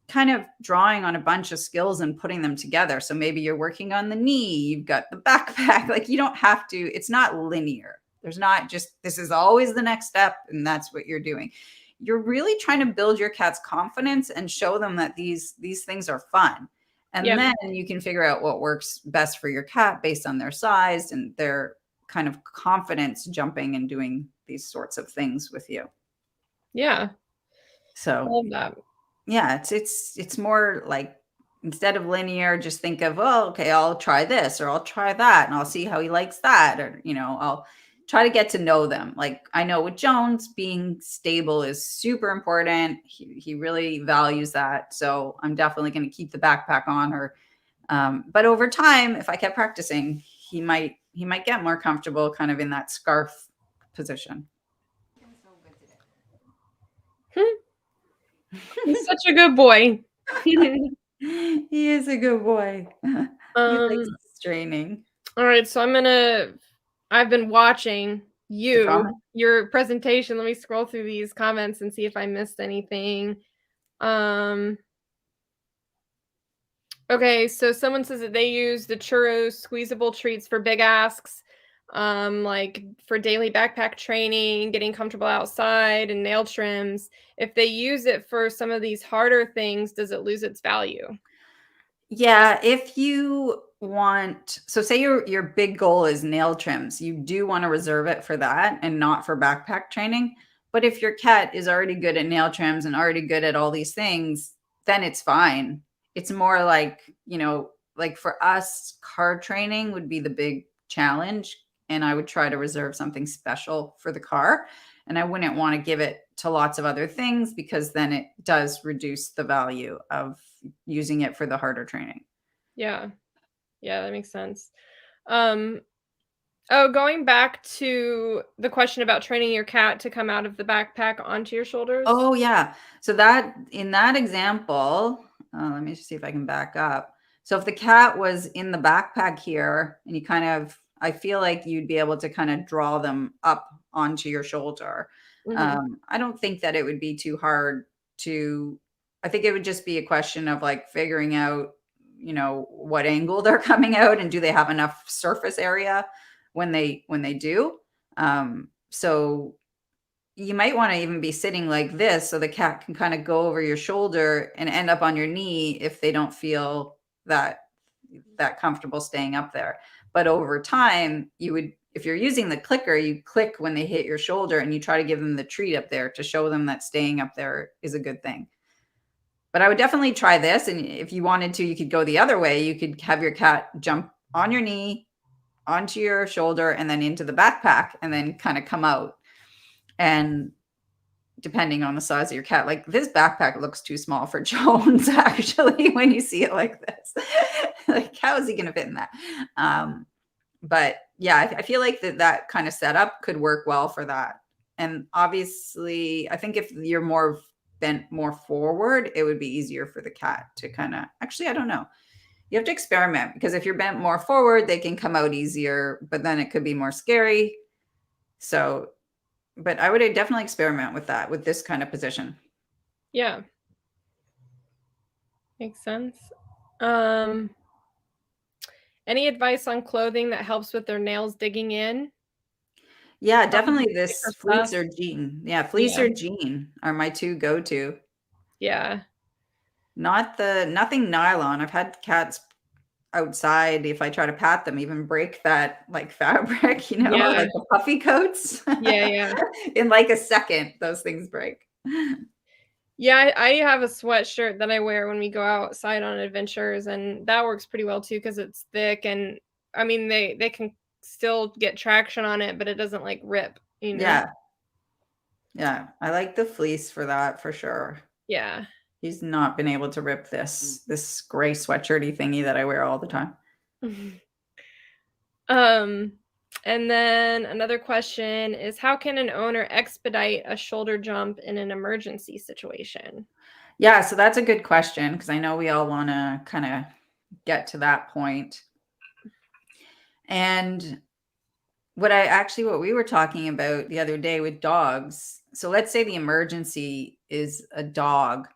kind of drawing on a bunch of skills and putting them together. So maybe you're working on the knee, you've got the backpack. Like, you don't have to, it's not linear. There's not just, this is always the next step and that's what you're doing. You're really trying to build your cat's confidence and show them that these things are fun. And then you can figure out what works best for your cat based on their size and their kind of confidence jumping and doing these sorts of things with you. Yeah. So I love that. Yeah, it's more like, instead of linear, just think of, oh, okay, I'll try this or I'll try that and I'll see how he likes that. Or, I'll try to get to know them. Like, I know with Jones, being stable is super important. He really values that. So I'm definitely going to keep the backpack on her. But over time, if I kept practicing, he might get more comfortable kind of in that scarf position. He's such a good boy. He is a good boy. He likes training. All right, so I've been watching your presentation. Let me scroll through these comments and see if I missed anything. Okay, so someone says that they use the churros squeezable treats for big asks, like for daily backpack training, getting comfortable outside, and nail trims. If they use it for some of these harder things, does it lose its value? Yeah, if you want, so say your big goal is nail trims, you do want to reserve it for that and not for backpack training. But if your cat is already good at nail trims and already good at all these things, then it's fine. It's more like, like for us, car training would be the big challenge. And I would try to reserve something special for the car. And I wouldn't want to give it to lots of other things because then it does reduce the value of using it for the harder training. Yeah. Yeah, that makes sense. Going back to the question about training your cat to come out of the backpack onto your shoulders. Oh, yeah. So that in that example, let me just see if I can back up. So if the cat was in the backpack here and I feel like you'd be able to kind of draw them up onto your shoulder. I don't think that it would be too hard I think it would just be a question of like figuring out, what angle they're coming out and do they have enough surface area when they do. So you might want to even be sitting like this so the cat can kind of go over your shoulder and end up on your knee if they don't feel that comfortable staying up there. But over time, if you're using the clicker, you click when they hit your shoulder and you try to give them the treat up there to show them that staying up there is a good thing. But I would definitely try this. And if you wanted to, you could go the other way. You could have your cat jump on your knee, onto your shoulder, and then into the backpack, and then kind of come out. And depending on the size of your cat, like this backpack looks too small for Jones, actually, when you see it like this. Like, how is he going to fit in that? But yeah, I feel like that kind of setup could work well for that. And obviously, I think if you're more bent more forward, it would be easier for the cat to kind of, actually, I don't know. You have to experiment, because if you're bent more forward, they can come out easier, but then it could be more scary. So, but I would definitely experiment with that, with this kind of position. Yeah. Makes sense. Any advice on clothing that helps with their nails digging in? Yeah, Probably definitely thicker this fleece stuff. or jean. Yeah, fleece Yeah. or jean are my two go-to. Yeah. Nothing nylon. I've had cats outside, if I try to pat them, even break that like fabric, Yeah. like the puffy coats. Yeah, yeah. In like a second, those things break. Yeah, I have a sweatshirt that I wear when we go outside on adventures, and that works pretty well too because it's thick, and I mean they can still get traction on it, but it doesn't like rip, you know? Yeah. Yeah. I like the fleece for that for sure. Yeah. He's not been able to rip this gray sweatshirty thingy that I wear all the time. Um, and then another question is how can an owner expedite a shoulder jump in an emergency situation? Yeah, so that's a good question, because I know we all want to kind of get to that point. And what we were talking about the other day with dogs. So let's say the emergency is a dog.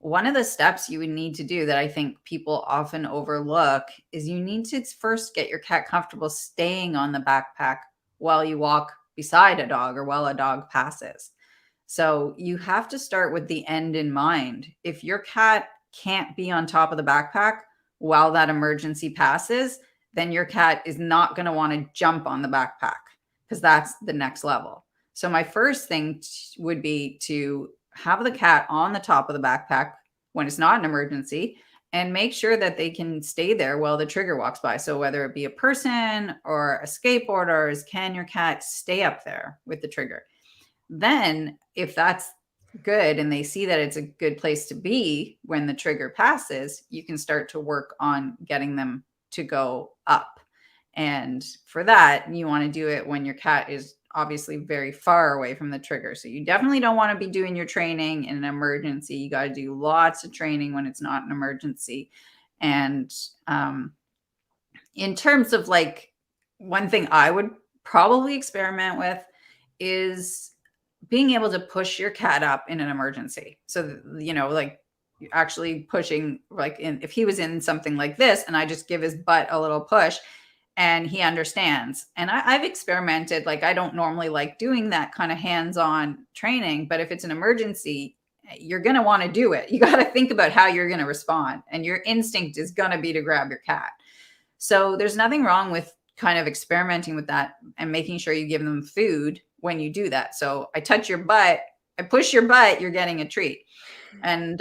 One of the steps you would need to do that I think people often overlook is you need to first get your cat comfortable staying on the backpack while you walk beside a dog or while a dog passes. So you have to start with the end in mind. If your cat can't be on top of the backpack while that emergency passes, then your cat is not going to want to jump on the backpack, because that's the next level. So my first thing would be to have the cat on the top of the backpack when it's not an emergency, and make sure that they can stay there while the trigger walks by. So whether it be a person or a skateboarder, can your cat stay up there with the trigger? Then if that's good and they see that it's a good place to be when the trigger passes, you can start to work on getting them to go up. And for that, you want to do it when your cat is obviously very far away from the trigger. So you definitely don't want to be doing your training in an emergency. You got to do lots of training when it's not an emergency. And in terms of like, one thing I would probably experiment with is being able to push your cat up in an emergency. So, like actually pushing, like if he was in something like this and I just give his butt a little push and he understands. And I've experimented, like I don't normally like doing that kind of hands-on training, but if it's an emergency, you're going to want to do it. You got to think about how you're going to respond, and your instinct is going to be to grab your cat. So there's nothing wrong with kind of experimenting with that and making sure you give them food when you do that. So I touch your butt, I push your butt, you're getting a treat. And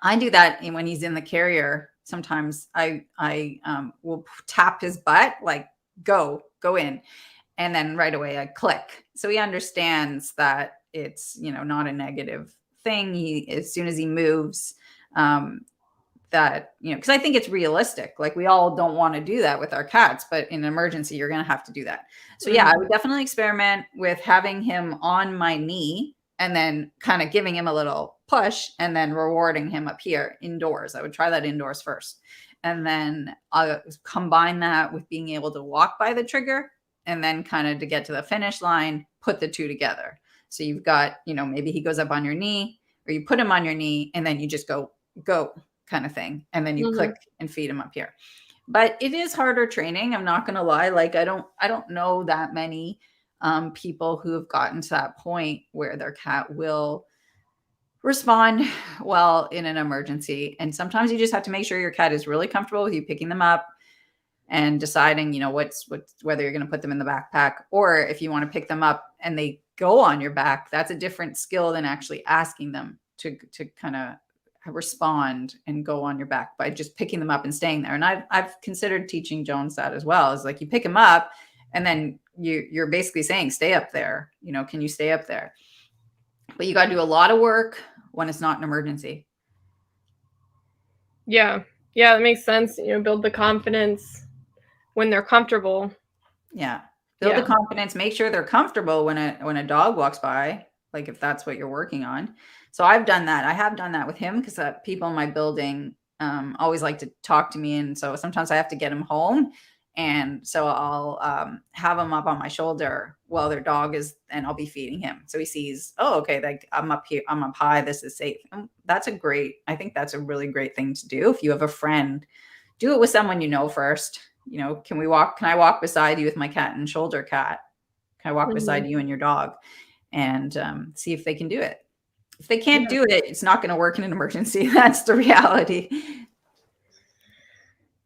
I do that when he's in the carrier. Sometimes I will tap his butt, like go in, and then right away I click. So he understands that it's not a negative thing. As soon as he moves, that because I think it's realistic. Like we all don't want to do that with our cats, but in an emergency, you're going to have to do that. So yeah, I would definitely experiment with having him on my knee and then kind of giving him a little push and then rewarding him up here indoors. I would try that indoors first. And then I'll combine that with being able to walk by the trigger, and then kind of to get to the finish line, put the two together. So you've got, maybe he goes up on your knee, or you put him on your knee and then you just go kind of thing. And then you click and feed him up here. But it is harder training. I'm not going to lie. Like I don't know that many people who have gotten to that point where their cat will respond well in an emergency. And sometimes you just have to make sure your cat is really comfortable with you picking them up and deciding, whether you're going to put them in the backpack, or if you want to pick them up and they go on your back. That's a different skill than actually asking them to kind of respond and go on your back by just picking them up and staying there. And I've considered teaching Jones that as well. Is like you pick him up and then you're basically saying, stay up there. Can you stay up there? But you got to do a lot of work when it's not an emergency. Yeah. Yeah, that makes sense. Build the confidence when they're comfortable. Yeah. Build the confidence, make sure they're comfortable when a dog walks by. like if that's what you're working on. So I've done that. I have done that with him because people in my building always like to talk to me. And so sometimes I have to get him home. And so I'll have him up on my shoulder while their dog is, and I'll be feeding him. So he sees, oh, okay, like I'm up here, I'm up high, this is safe. And I think that's a really great thing to do. If you have a friend, do it with someone you know first. You know, can I walk beside you with my cat and shoulder cat? Can I walk beside you and your dog? And see if they can do it. If they can't do it, it's not going to work in an emergency. That's the reality.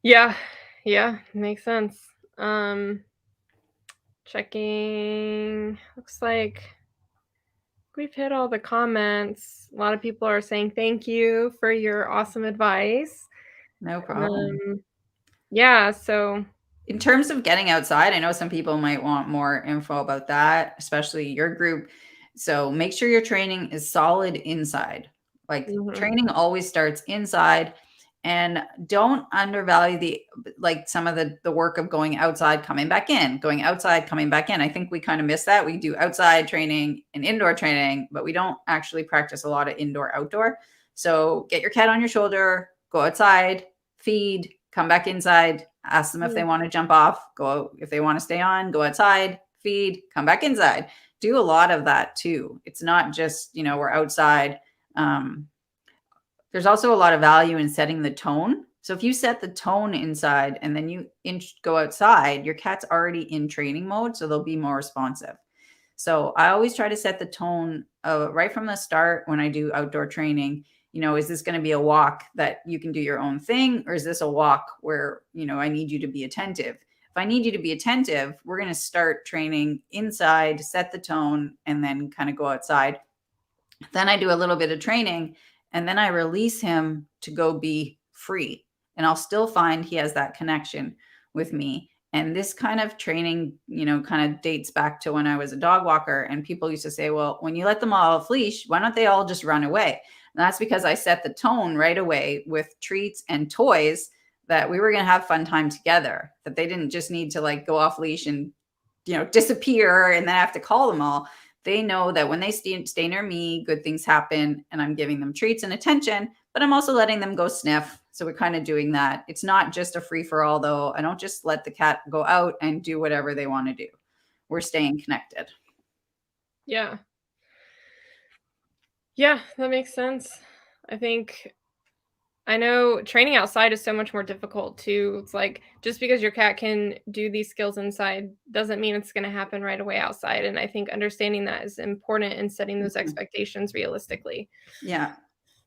Yeah. Makes sense. Checking. Looks like we've hit all the comments. A lot of people are saying thank you for your awesome advice. No problem. Yeah, so In terms of getting outside, I know some people might want more info about that, especially your group. So make sure your training is solid inside. Like training always starts inside, and don't undervalue some of the work of going outside, coming back in, going outside, coming back in. I think we kind of miss that. We do outside training and indoor training, but we don't actually practice a lot of indoor outdoor. So get your cat on your shoulder, go outside, feed, come back inside, ask them if they want to jump off, go, if they want to stay on, go outside, feed, come back inside. Do a lot of that too. It's not just, we're outside. There's also a lot of value in setting the tone. So if you set the tone inside and then you go outside, your cat's already in training mode, so they'll be more responsive. So I always try to set the tone right from the start when I do outdoor training. Is this going to be a walk that you can do your own thing? Or is this a walk where, I need you to be attentive? If I need you to be attentive, we're going to start training inside, set the tone, and then kind of go outside. Then I do a little bit of training, and then I release him to go be free. And I'll still find he has that connection with me. And this kind of training, kind of dates back to when I was a dog walker, and people used to say, well, when you let them all off leash, why don't they all just run away? And that's because I set the tone right away with treats and toys that we were going to have fun time together, that they didn't just need to go off leash and, disappear and then have to call them all. They know that when they stay near me, good things happen, and I'm giving them treats and attention, but I'm also letting them go sniff. So we're kind of doing that. It's not just a free for all, though. I don't just let the cat go out and do whatever they want to do. We're staying connected. Yeah. Yeah, that makes sense. I know training outside is so much more difficult too. It's like just because your cat can do these skills inside doesn't mean it's going to happen right away outside. And I think understanding that is important in setting those expectations realistically. Yeah.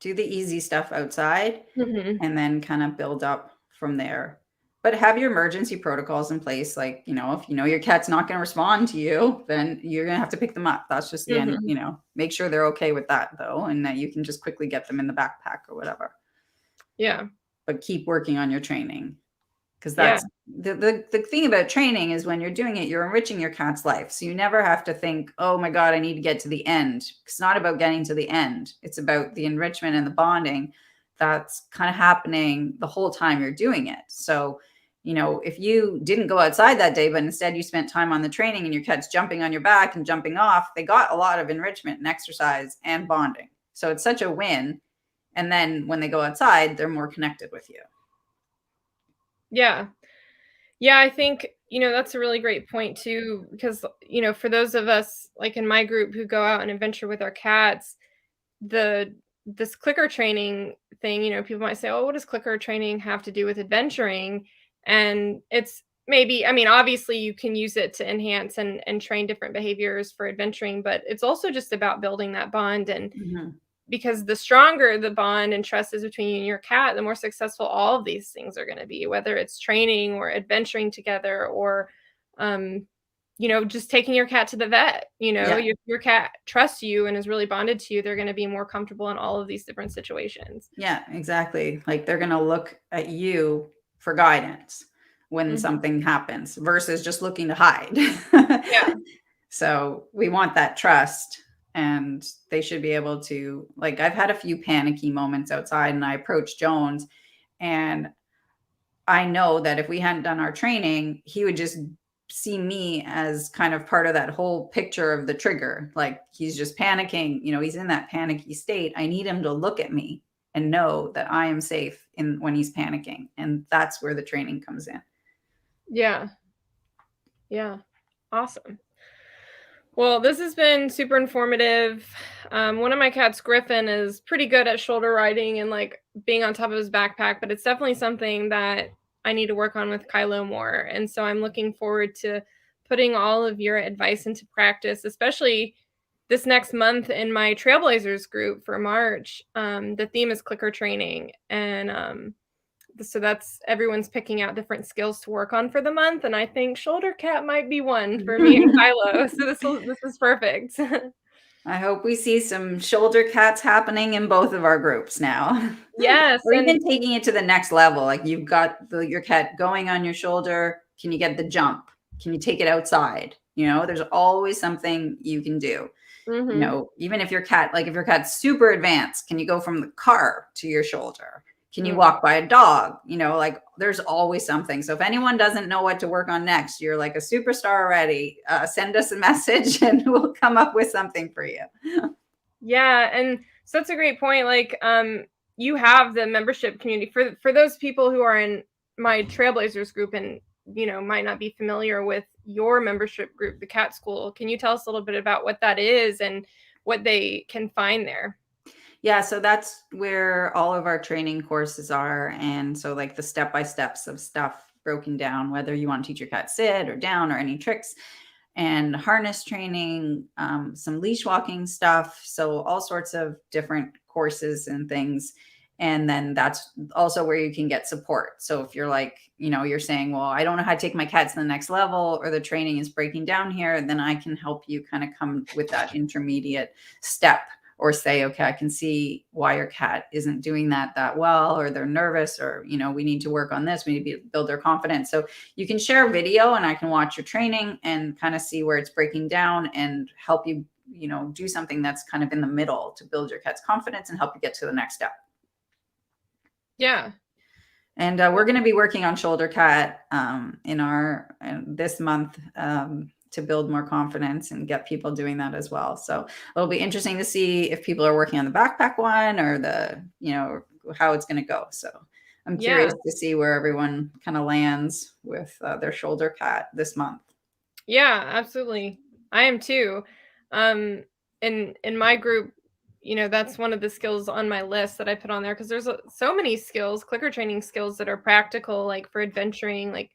Do the easy stuff outside and then kind of build up from there. But have your emergency protocols in place. Like, if your cat's not going to respond to you, then you're going to have to pick them up. That's just the end, make sure they're okay with that though. And that you can just quickly get them in the backpack or whatever. Yeah. But keep working on your training. Because that's the thing about training is when you're doing it, you're enriching your cat's life. So you never have to think, oh my God, I need to get to the end. It's not about getting to the end. It's about the enrichment and the bonding that's kind of happening the whole time you're doing it. So, if you didn't go outside that day, but instead you spent time on the training and your cat's jumping on your back and jumping off, they got a lot of enrichment and exercise and bonding. So it's such a win. And then when they go outside, they're more connected with you. Yeah. Yeah, I think, that's a really great point too, because, for those of us like in my group who go out and adventure with our cats, this clicker training thing, people might say, oh, what does clicker training have to do with adventuring? And it's maybe, obviously you can use it to enhance and train different behaviors for adventuring, but it's also just about building that bond. And because the stronger the bond and trust is between you and your cat, the more successful all of these things are going to be, whether it's training or adventuring together or, just taking your cat to the vet. Your cat trusts you and is really bonded to you. They're going to be more comfortable in all of these different situations. Yeah, exactly. Like they're going to look at you for guidance when something happens versus just looking to hide. Yeah. So we want that trust. And they should be able to, I've had a few panicky moments outside and I approached Jones, and I know that if we hadn't done our training, he would just see me as kind of part of that whole picture of the trigger. Like he's just panicking, he's in that panicky state. I need him to look at me and know that I am safe when he's panicking. And that's where the training comes in. Yeah. Yeah. Awesome. Well, this has been super informative. One of my cats, Griffin, is pretty good at shoulder riding and like being on top of his backpack, but it's definitely something that I need to work on with Kylo more. And so I'm looking forward to putting all of your advice into practice, especially this next month in my Trailblazers group for March. The theme is clicker training. And so that's everyone's picking out different skills to work on for the month, and I think shoulder cat might be one for me and Kylo. So this is perfect. I hope we see some shoulder cats happening in both of our groups now. Yes, Or and even taking it to the next level. Like you've got your cat going on your shoulder. Can you get the jump? Can you take it outside? There's always something you can do. Even if your cat's super advanced, can you go from the car to your shoulder? Can you walk by a dog? Like there's always something. So if anyone doesn't know what to work on next, you're like a superstar already. Send us a message and we'll come up with something for you. Yeah, and so that's a great point. Like, you have the membership community for those people who are in my Trailblazers group and might not be familiar with your membership group, the Cat School. Can you tell us a little bit about what that is and what they can find there? Yeah, so that's where all of our training courses are. And so like the step-by-steps of stuff broken down, whether you want to teach your cat sit or down or any tricks, and harness training, some leash walking stuff. So all sorts of different courses and things. And then that's also where you can get support. So if you're like, you're saying, well, I don't know how to take my cat to the next level, or the training is breaking down here, then I can help you kind of come with that intermediate step. Or say, okay, I can see why your cat isn't doing that well, or they're nervous, or, we need to work on this. We need to build their confidence. So you can share a video and I can watch your training and kind of see where it's breaking down and help you, do something that's kind of in the middle to build your cat's confidence and help you get to the next step. Yeah. And we're going to be working on shoulder cat this month, to build more confidence and get people doing that as well. So it'll be interesting to see if people are working on the backpack one or how it's going to go. So I'm curious to see where everyone kind of lands with their shoulder cat this month. Yeah, absolutely. I am too. In my group, that's one of the skills on my list that I put on there, because there's so many skills, clicker training skills that are practical, like for adventuring, like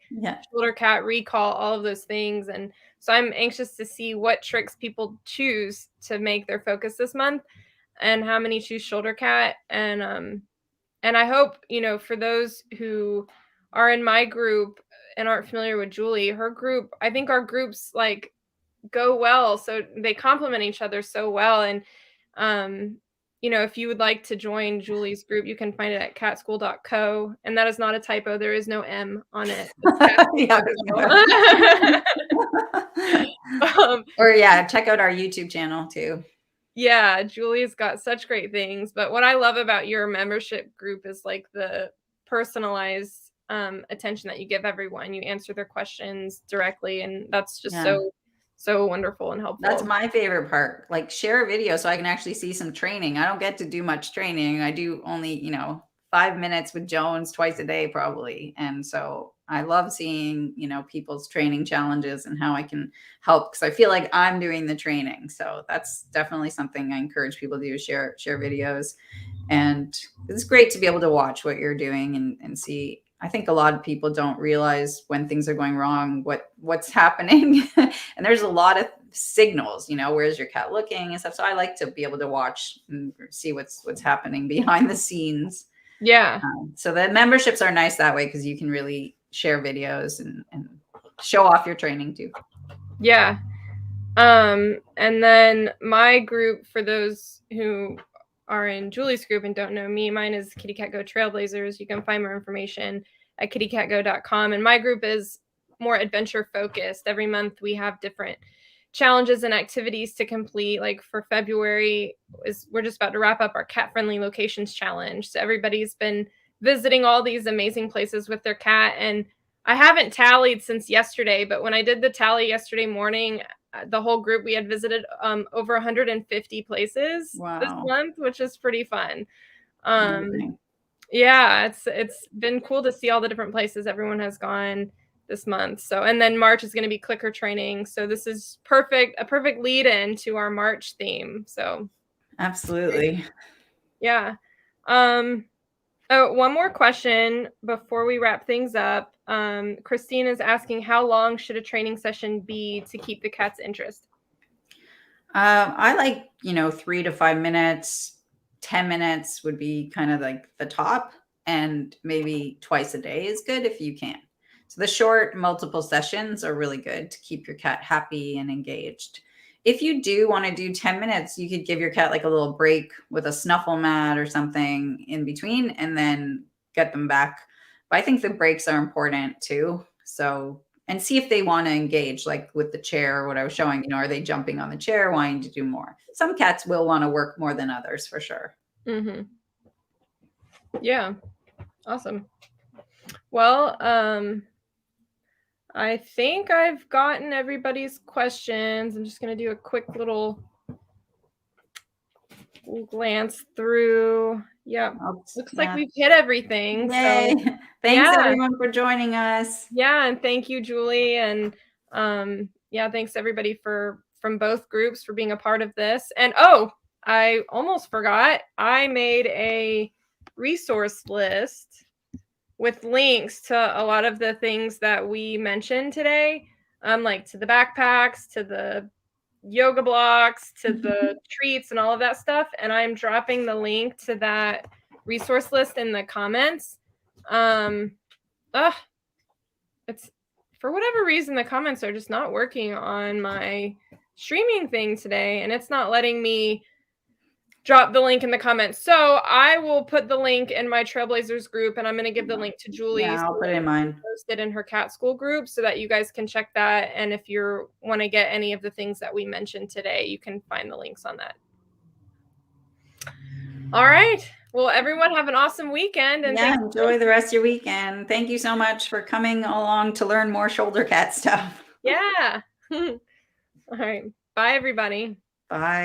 shoulder cat, recall, all of those things. And so I'm anxious to see what tricks people choose to make their focus this month and how many choose shoulder cat. And I hope, for those who are in my group and aren't familiar with Julie, her group, I think our groups like go well. So they complement each other so well. And if you would like to join Julie's group, you can find it at catschool.co. And that is not a typo. There is no M on it. Or check out our YouTube channel too. Yeah, Julie's got such great things. But what I love about your membership group is like the personalized attention that you give everyone. You answer their questions directly. And that's just so wonderful and helpful. That's my favorite part. Like, share a video so I can actually see some training. I don't get to do much training. I do only, 5 minutes with Jones twice a day probably. And so I love seeing, people's training challenges and how I can help, because I feel like I'm doing the training. So that's definitely something I encourage people to do, share videos. And it's great to be able to watch what you're doing and see. I think a lot of people don't realize when things are going wrong, what's happening. And there's a lot of signals, where's your cat looking and stuff. So I like to be able to watch and see what's happening behind the scenes. Yeah. So the memberships are nice that way, because you can really share videos and show off your training too. Yeah. And then my group, for those who are in Julie's group and don't know me, mine is Kitty Cat Go Trailblazers. You can find more information at kittycatgo.com. And my group is more adventure focused. Every month we have different challenges and activities to complete. Like for February, we're just about to wrap up our cat friendly locations challenge. So everybody's been visiting all these amazing places with their cat, and I haven't tallied since yesterday, but when I did the tally yesterday morning, the whole group, we had visited over 150 places this Wow. month, which is pretty fun. Amazing. Yeah, it's been cool to see all the different places everyone has gone this month. So, and then March is going to be clicker training. So this is a perfect lead in to our March theme. So, Absolutely. yeah. Oh, one more question before we wrap things up. Christine is asking, how long should a training session be to keep the cat's interest? I like, 3 to 5 minutes. 10 minutes would be kind of like the top, and maybe twice a day is good if you can. So the short multiple sessions are really good to keep your cat happy and engaged. If you do want to do 10 minutes, you could give your cat like a little break with a snuffle mat or something in between and then get them back. But I think the breaks are important too. So, and see if they want to engage, like with the chair, what I was showing, are they jumping on the chair, wanting to do more? Some cats will want to work more than others for sure. Mm-hmm. Yeah. Awesome. Well, I think I've gotten everybody's questions. I'm just going to do a quick little glance through. Yeah. Looks like we've hit everything. Yay. So, Thanks everyone for joining us. Yeah, and thank you, Julie, and yeah, thanks everybody from both groups for being a part of this. And oh, I almost forgot. I made a resource list with links to a lot of the things that we mentioned today, like to the backpacks, to the yoga blocks, to the treats and all of that stuff. And I'm dropping the link to that resource list in the comments. It's for whatever reason, the comments are just not working on my streaming thing today, and it's not letting me drop the link in the comments. So I will put the link in my Trailblazers group, and I'm going to give the link to Julie. Yeah, I'll put it in mine. Post it in her cat school group so that you guys can check that. And if you want to get any of the things that we mentioned today, you can find the links on that. All right. Well, everyone have an awesome weekend. And enjoy the rest of your weekend. Thank you so much for coming along to learn more shoulder cat stuff. Yeah. All right. Bye, everybody. Bye.